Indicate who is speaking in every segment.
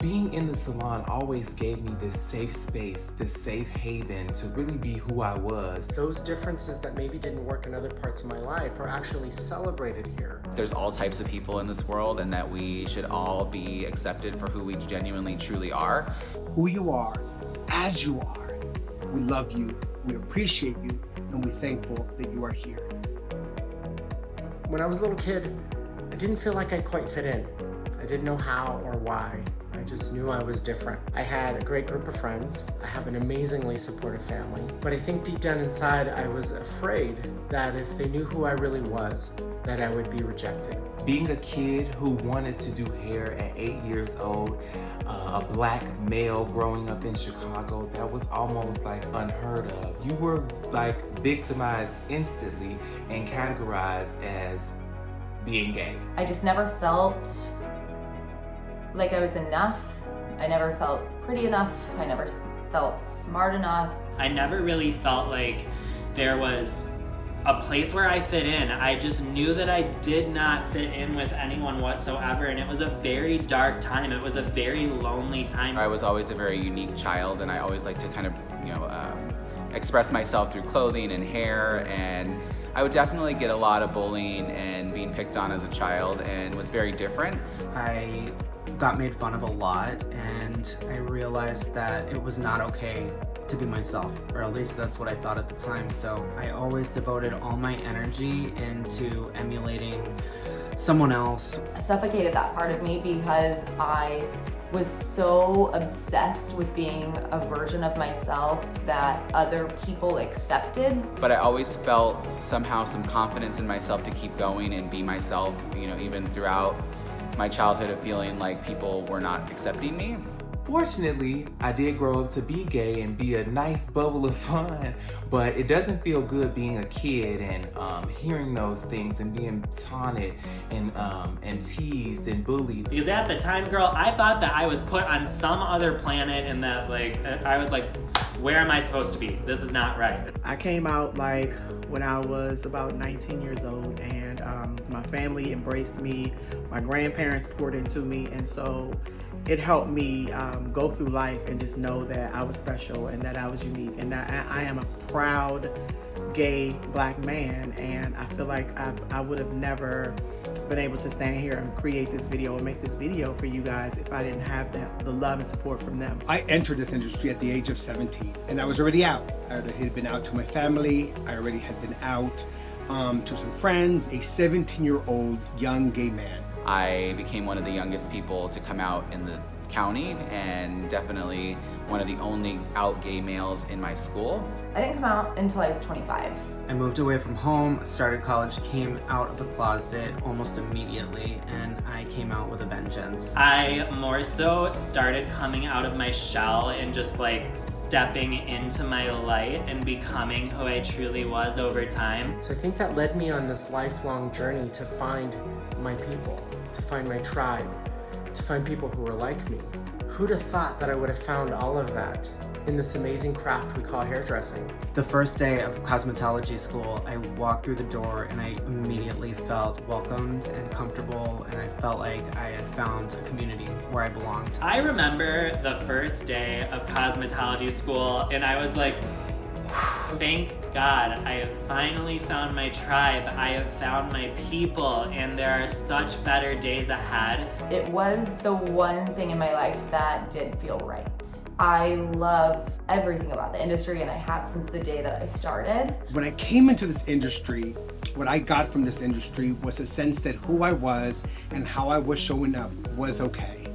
Speaker 1: Being in the salon always gave me this safe space, this safe haven to really be who I was.
Speaker 2: Those differences that maybe didn't work in other parts of my life are actually celebrated here.
Speaker 3: There's all types of people in this world, and that we should all be accepted for who we genuinely truly are.
Speaker 4: Who you are, as you are. We love you, we appreciate you, and we're thankful that you are here.
Speaker 2: When I was a little kid, I didn't feel like I quite fit in. I didn't know how or why. I just knew I was different. I had a great group of friends. I have an amazingly supportive family. But I think deep down inside, I was afraid that if they knew who I really was, that I would be rejected.
Speaker 1: Being a kid who wanted to do hair at 8 years old, a black male growing up in Chicago, that was almost like unheard of. You were like victimized instantly and categorized as being gay.
Speaker 5: I just never felt like I was enough. I never felt pretty enough. I never felt smart enough.
Speaker 6: I never really felt like there was a place where I fit in. I just knew that I did not fit in with anyone whatsoever, and it was a very dark time. It was a very lonely time.
Speaker 3: I was always a very unique child, and I always like to kind of, express myself through clothing and hair, and I would definitely get a lot of bullying and being picked on as a child, and was very different.
Speaker 7: I got made fun of a lot, and I realized that it was not okay to be myself, or at least that's what I thought at the time. So I always devoted all my energy into emulating someone else.
Speaker 5: I suffocated that part of me because I was so obsessed with being a version of myself that other people accepted.
Speaker 3: But I always felt somehow some confidence in myself to keep going and be myself, even throughout my childhood of feeling like people were not accepting me.
Speaker 1: Fortunately, I did grow up to be gay and be a nice bubble of fun, but it doesn't feel good being a kid and hearing those things and being taunted and teased and bullied.
Speaker 6: Because at the time, girl, I thought that I was put on some other planet and that I was like, where am I supposed to be? This is not right.
Speaker 8: I came out when I was about 19 years old, and my family embraced me. My grandparents poured into me, and so it helped me go through life and just know that I was special and that I was unique, and that I am a proud gay black man. And I feel like I would have never been able to stand here and create this video and make this video for you guys if I didn't have the love and support from them.
Speaker 4: I entered this industry at the age of 17, and I was already out. I already had been out to my family. I already had been out to some friends, a 17-year-old young gay man.
Speaker 3: I became one of the youngest people to come out in the county, and definitely one of the only out gay males in my school.
Speaker 5: I didn't come out until I was 25.
Speaker 7: I moved away from home, started college, came out of the closet almost immediately, and I came out with a vengeance.
Speaker 6: I more so started coming out of my shell and just stepping into my light and becoming who I truly was over time.
Speaker 2: So I think that led me on this lifelong journey to find my people, to find my tribe, to find people who were like me. Who'd have thought that I would have found all of that in this amazing craft we call hairdressing?
Speaker 7: The first day of cosmetology school, I walked through the door and I immediately felt welcomed and comfortable, and I felt like I had found a community where I belonged.
Speaker 6: I remember the first day of cosmetology school, and I was like, thank God, I have finally found my tribe. I have found my people, and there are such better days ahead.
Speaker 5: It was the one thing in my life that did feel right. I love everything about the industry, and I have since the day that I started.
Speaker 4: When I came into this industry, what I got from this industry was a sense that who I was and how I was showing up was okay.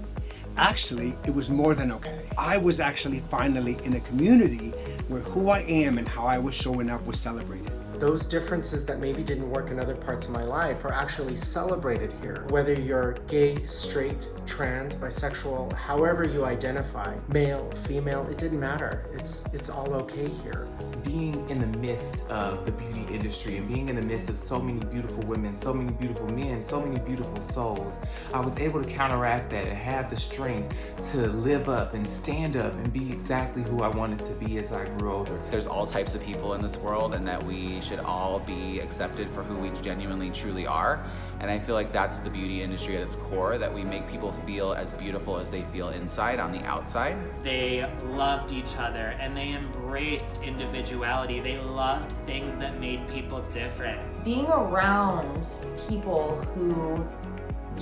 Speaker 4: Actually, it was more than okay. I was actually finally in a community where who I am and how I was showing up was celebrated.
Speaker 2: Those differences that maybe didn't work in other parts of my life are actually celebrated here. Whether you're gay, straight, trans, bisexual, however you identify, male, female, it didn't matter. It's all okay here.
Speaker 1: Being in the midst of the beauty industry and being in the midst of so many beautiful women, so many beautiful men, so many beautiful souls, I was able to counteract that and have the strength to live up and stand up and be exactly who I wanted to be as I grew older.
Speaker 3: There's all types of people in this world, and that we should should all be accepted for who we genuinely truly are. And I feel like that's the beauty industry at its core, that we make people feel as beautiful as they feel inside on the outside.
Speaker 6: They loved each other and they embraced individuality. They loved things that made people different.
Speaker 5: Being around people who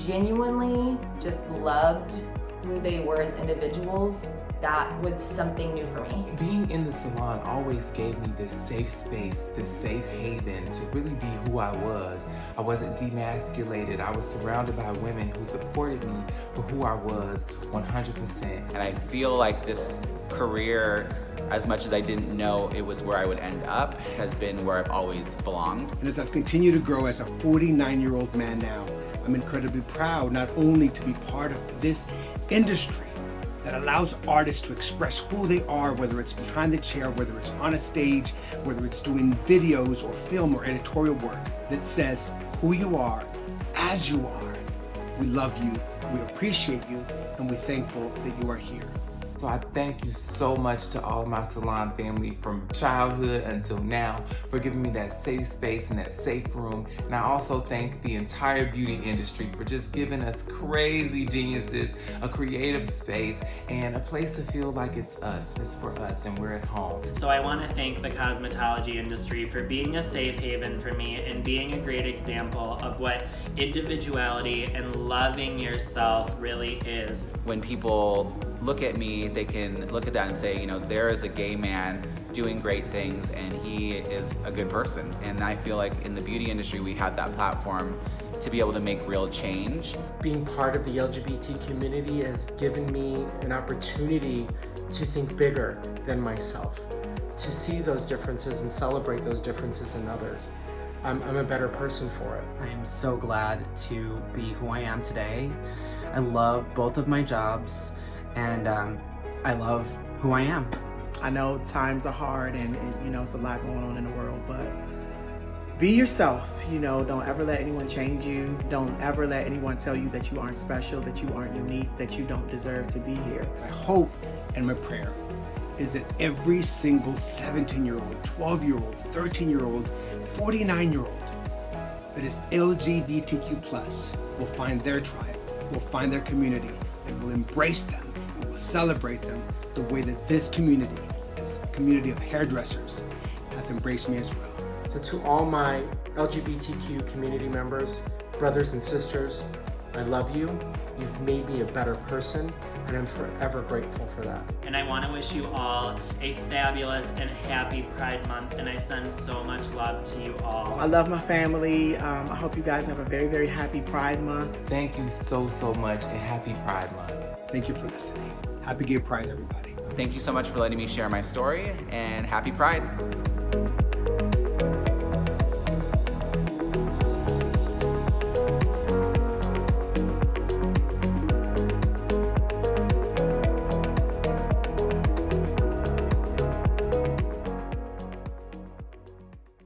Speaker 5: genuinely just loved who they were as individuals, that was something new for me.
Speaker 1: Being in the salon always gave me this safe space, this safe haven to really be who I was. I wasn't demasculated. I was surrounded by women who supported me for who I was 100%.
Speaker 3: And I feel like this career, as much as I didn't know it was where I would end up, has been where I've always belonged.
Speaker 4: And as I've continued to grow as a 49-year-old man now, I'm incredibly proud not only to be part of this industry that allows artists to express who they are, whether it's behind the chair, whether it's on a stage, whether it's doing videos or film or editorial work, that says who you are, as you are. We love you, we appreciate you, and we're thankful that you are here.
Speaker 1: So I thank you so much to all of my salon family from childhood until now for giving me that safe space and that safe room. And I also thank the entire beauty industry for just giving us crazy geniuses a creative space and a place to feel like it's us, it's for us, and we're at home.
Speaker 6: So I want to thank the cosmetology industry for being a safe haven for me and being a great example of what individuality and loving yourself really is.
Speaker 3: When people look at me, they can look at that and say, you know, there is a gay man doing great things and he is a good person. And I feel like in the beauty industry, we have that platform to be able to make real change.
Speaker 2: Being part of the LGBT community has given me an opportunity to think bigger than myself, to see those differences and celebrate those differences in others. I'm a better person for it.
Speaker 7: I am so glad to be who I am today. I love both of my jobs, and I love who I am.
Speaker 8: I know times are hard and you know, it's a lot going on in the world, but be yourself. You know, don't ever let anyone change you. Don't ever let anyone tell you that you aren't special, that you aren't unique, that you don't deserve to be here.
Speaker 4: My hope and my prayer is that every single 17-year-old, 12-year-old, 13-year-old, 49-year-old that is LGBTQ+ will find their tribe, will find their community, that will embrace them and will celebrate them the way that this community of hairdressers, has embraced me as well.
Speaker 2: So to all my LGBTQ community members, brothers and sisters, I love you. You've made me a better person, and I'm forever grateful for that.
Speaker 6: And I want to wish you all a fabulous and happy Pride Month, and I send so much love to you all.
Speaker 8: I love my family. I hope you guys have a very, very happy Pride Month.
Speaker 1: Thank you so much, and happy Pride Month.
Speaker 4: Thank you for listening. Happy Gay Pride, everybody.
Speaker 3: Thank you so much for letting me share my story, and happy Pride.